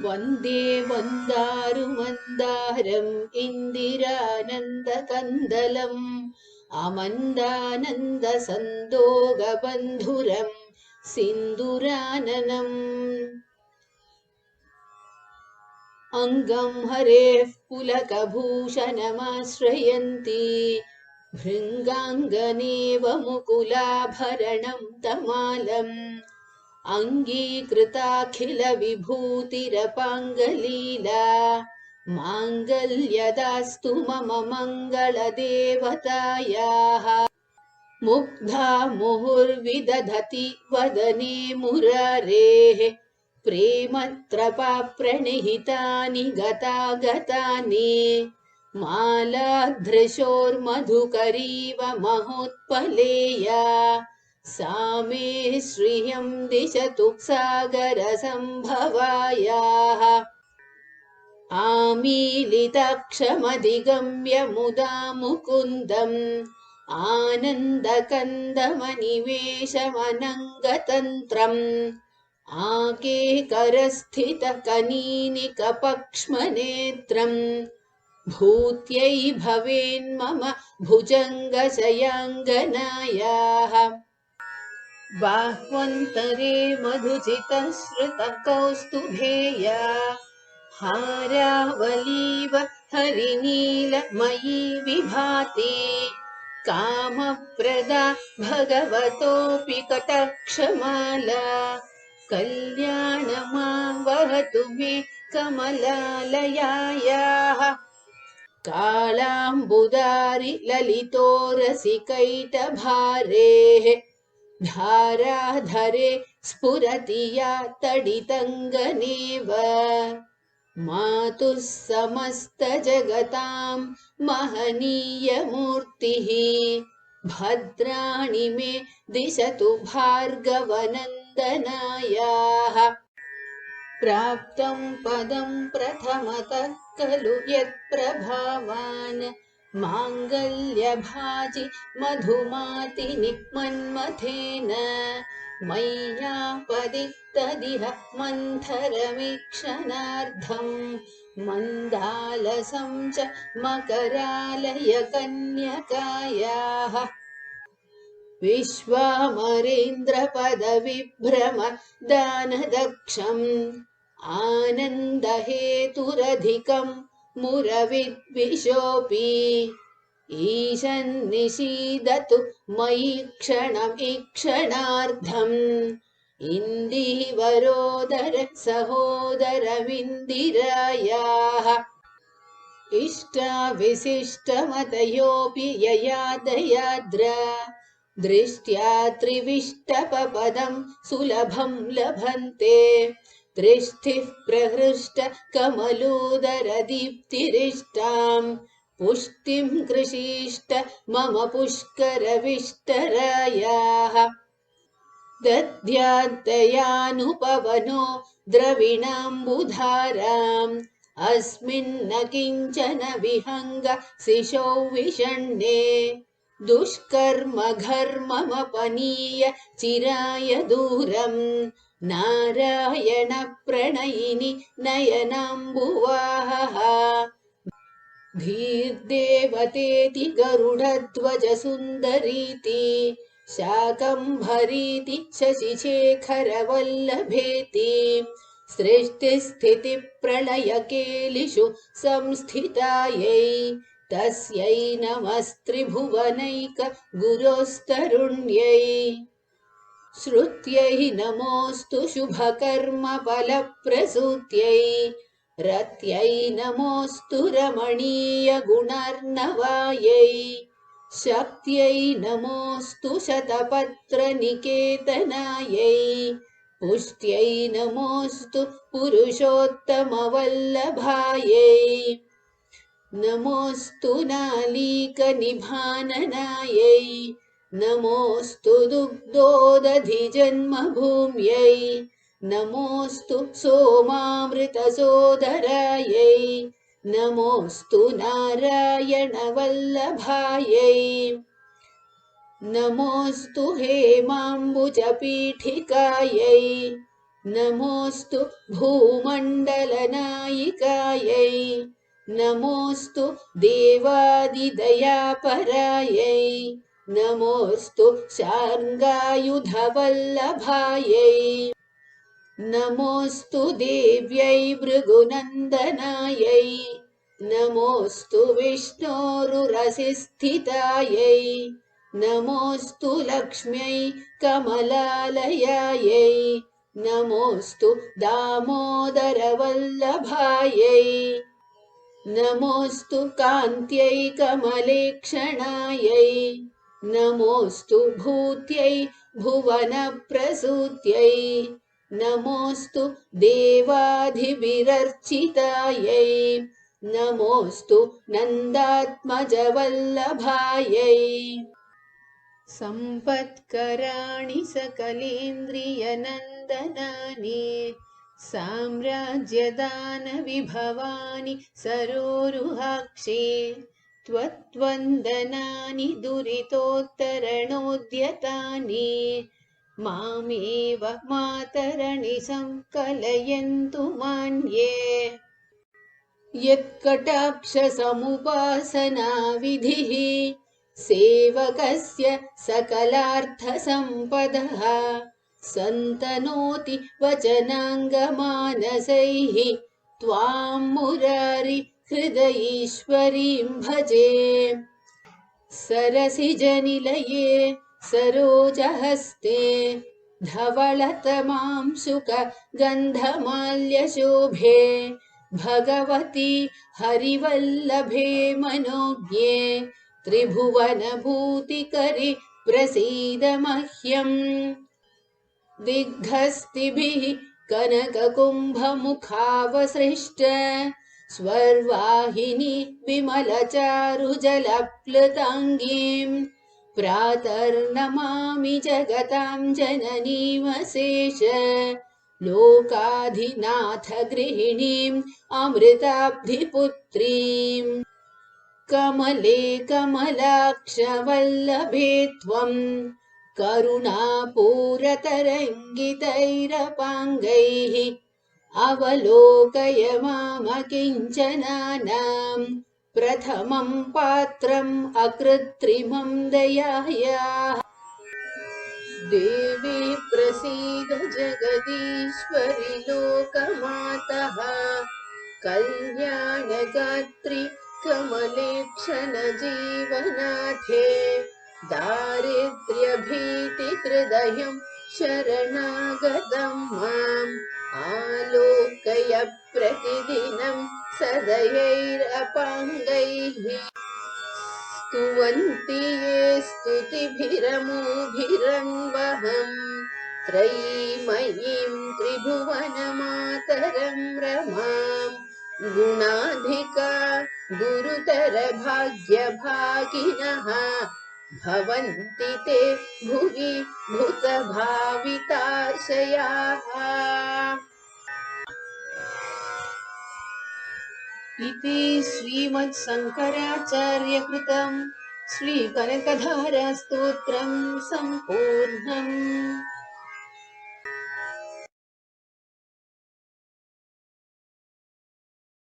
वन्दे वन्दारुमन्दारम् इन्दिरानन्दकन्दलम् अमन्दानन्दसन्दोगबन्धुरम् सिन्दुराननम् अङ्गं हरेः पुलकभूषणमाश्रयन्ती भृङ्गाङ्गनेव मुकुलाभरणं तमालम् अङ्गीकृताखिलविभूतिरपाङ्गलीला माङ्गल्यदास्तु मम मङ्गलदेवतायाः मुग्धा मुहुर्विदधति वदने मुरारेः प्रेमत्रपाप्रणिहितानि गतागतानि मालाधृशोर्मधुकरीव महोत्पलेया सा मे श्रियं दिशतु सागरसम्भवायाः आमीलिताक्षमधिगम्य मुदा मुकुन्दम् आनन्दकन्दमनिवेशमनङ्गतन्त्रम् आकेकरस्थितकनीनिकपक्ष्मनेत्रम् भूत्यै भवेन्मम भुजङ्गशयाङ्गनायाः बाह्वन्तरे मधुचितश्रुतकौस्तुभेया हारावलीव हरिनीलमयी विभाति कामप्रदा भगवतोऽपि कटाक्षमाला कल्याणमां वहतु मे कमलालयायाः कालाम्बुदारि ललितोरसिकैटभारेः धाराधरे स्फुरति या तडितङ्गनेव मातुः समस्तजगतां महनीयमूर्तिः भद्राणि मे दिशतु भार्गवनन्दनायाः प्राप्तं पदं प्रथमतः खलु यत्प्रभावान् माङ्गल्यभाजि मधुमातिनिक्मन्मथेन मय्यापदित्तदिह मन्थरमीक्षणार्धम् मन्दालसं च मकरालयकन्यकायाः विश्वामरेन्द्रपदविभ्रम दानदक्षम् आनन्दहेतुरधिकं मुरविद्विषोऽपि ईशन्निषीदतु मयि क्षणमीक्षणार्धम् इन्दीवरोदर सहोदरमिन्दिरायाः इष्टाविशिष्टमतयोऽपि ययादयाद्रा दृष्ट्या त्रिविष्टपपदं सुलभं लभन्ते दृष्टिः प्रहृष्ट कमलोदरदीप्तिरिष्टां पुष्टिं कृषीष्ट मम पुष्करविष्टरायाः दद्याद्दयानुपवनो द्रविणाम्बुधाराम् अस्मिन्न किञ्चन विहङ्ग शिशौ विषण्णे दुष्कर्म घर्ममपनीय चिराय दूरम् नारायण प्रणयिनि नयनाम्बुवाहः धीर्देवतेति गरुडध्वज सुन्दरीति शाकम्भरीति शशिशेखरवल्लभेति सृष्टिस्थितिप्रलयकेलिषु संस्थितायै तस्यै नमस्त्रिभुवनैक गुरोस्तरुण्यै श्रुत्यै नमोऽस्तु शुभकर्मफलप्रसूत्यै रत्यै नमोऽस्तु रमणीयगुणार्णवायै शक्त्यै नमोऽस्तु शतपत्रनिकेतनायै पुष्ट्यै नमोऽस्तु पुरुषोत्तमवल्लभायै नमोऽस्तु नालीकनिभाननायै नमोऽस्तु दुग्धोदधिजन्मभूम्यै नमोऽस्तु सोमामृतसोदरायै नमोऽस्तु नारायणवल्लभायै नमोऽस्तु हेमाम्बुजपीठिकायै नमोऽस्तु भूमण्डलनायिकायै नमोऽस्तु देवादिदयापरायै नमोऽस्तु शार्ङ्गायुधवल्लभायै नमोऽस्तु देव्यै भृगुनन्दनायै नमोऽस्तु विष्णोरुरसिस्थितायै नमोऽस्तु लक्ष्म्यै कमलालयायै नमोऽस्तु दामोदरवल्लभायै नमोऽस्तु कान्त्यै कमलेक्षणायै नमोऽस्तु भूत्यै भुवनप्रसूत्यै नमोऽस्तु देवाधिभिरर्चितायै नमोऽस्तु नन्दात्मजवल्लभायै सम्पत्कराणि सकलेन्द्रियनन्दनानि साम्राज्यदानविभवानि सरोरुहाक्षे त्वत्वन्दनानि दुरितोत्तरणोद्यतानि मामेव मातरणि संकलयन्तु मान्ये यत्कटाक्षसमुपासनाविधिः सेवकस्य सकलार्थसम्पदः सन्तनोति वचनाङ्गमानसैः त्वां मुरारि हृदयीश्वरीं भजे सरसिजनिलये सरोजहस्ते धवलतमांशुकगन्धमाल्यशोभे भगवति हरिवल्लभे मनोज्ञे त्रिभुवनभूतिकरि प्रसीद मह्यम् दिग्धस्तिभिः कनककुम्भमुखावसृष्ट स्वर्वाहिनी विमलचारुजलप्लुताङ्गीं प्रातर्नमामि जगतां जननीमशेष लोकाधिनाथ गृहिणीम् अमृताब्धिपुत्रीम् कमले कमलाक्षवल्लभे त्वम् करुणापूरतरङ्गितैरपाङ्गैः अवलोकय मामकिञ्चनानाम् प्रथमं पात्रम् अकृत्रिमं दयायाः देवी प्रसीद जगदीश्वरि लोकमातः कल्याणगात्रि कमलेक्षण जीवनाथे दारिद्र्यभीतिहृदयं शरणागतं माम् आलोकय प्रतिदिनं सदयैरपाङ्गैः स्तुवन्ति ये स्तुतिभिरमोभिरन्वहम् त्रयीमयीं त्रिभुवनमातरं रमाम् गुणाधिका गुरुतर भाग्यभागिनः भवन्ति ते भुवि भूतभाविताशयाः इति श्रीमत्शङ्कराचार्यकृतं श्रीकनकधारास्तोत्रं सम्पूर्णम्।